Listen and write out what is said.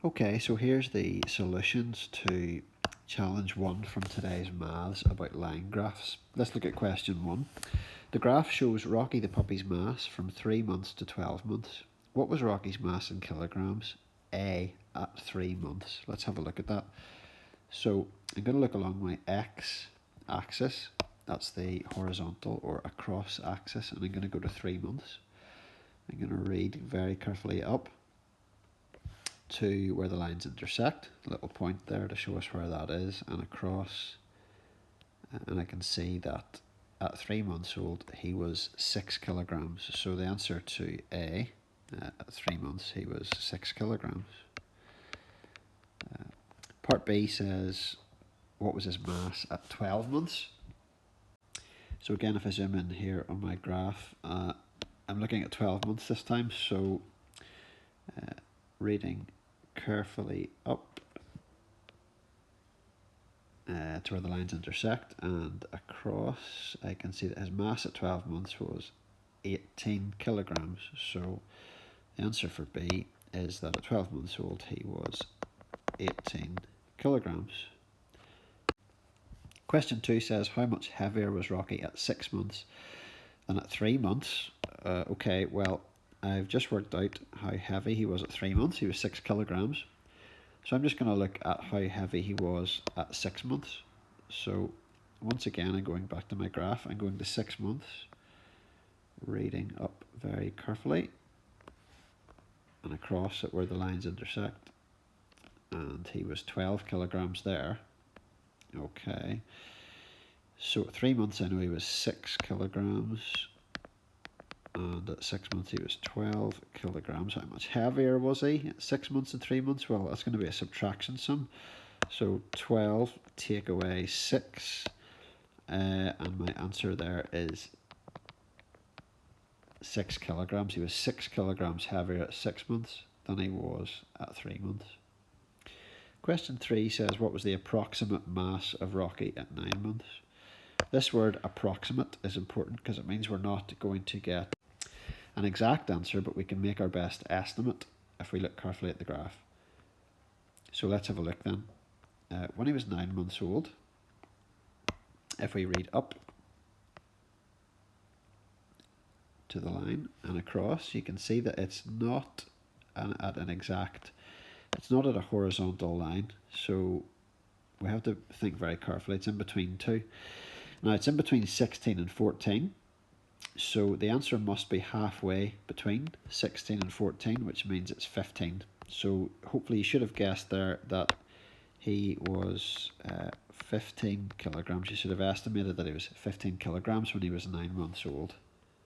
Okay, so here's the solutions to challenge 1 from today's maths about line graphs. Let's look at question 1. The graph shows Rocky the puppy's mass from 3 months to 12 months. What was Rocky's mass in kilograms? A at 3 months. Let's have a look at that. So I'm going to look along my x-axis. That's the horizontal or across axis, and I'm going to go to 3 months. I'm going to read very carefully up to where the lines intersect, a little point there to show us where that is, and across, and I can see that at 3 months old he was 6 kilograms. So the answer to A, at 3 months he was 6 kilograms. Part B says what was his mass at 12 months. So again, if I zoom in here on my graph, I'm looking at 12 months this time, so reading carefully up to where the lines intersect and across, I can see that his mass at 12 months was 18 kilograms. So the answer for B is that at 12 months old he was 18 kilograms. Question 2 says how much heavier was Rocky at 6 months than at 3 months? Okay, well, I've just worked out how heavy he was at 3 months. He was 6 kilograms. So I'm just going to look at how heavy he was at 6 months. So once again, I'm going back to my graph. I'm going to 6 months, reading up very carefully and across at where the lines intersect. And he was 12 kilograms there. Okay. So at 3 months, I know he was 6 kilograms. And at 6 months he was 12 kilograms. How much heavier was he at 6 months and 3 months? Well, that's going to be a subtraction sum. So 12 take away 6. And my answer there is 6 kilograms. He was 6 kilograms heavier at 6 months than he was at 3 months. Question 3 says what was the approximate mass of Rocky at 9 months? This word approximate is important because it means we're not going to get an exact answer, but we can make our best estimate if we look carefully at the graph. So let's have a look then. When he was 9 months old, if we read up to the line and across, you can see that it's not at an exact, it's not at a horizontal line. So we have to think very carefully. It's in between two. Now it's in between 16 and 14. So the answer must be halfway between 16 and 14, which means it's 15. So hopefully you should have guessed there that he was 15 kilograms. You should have estimated that he was 15 kilograms when he was 9 months old.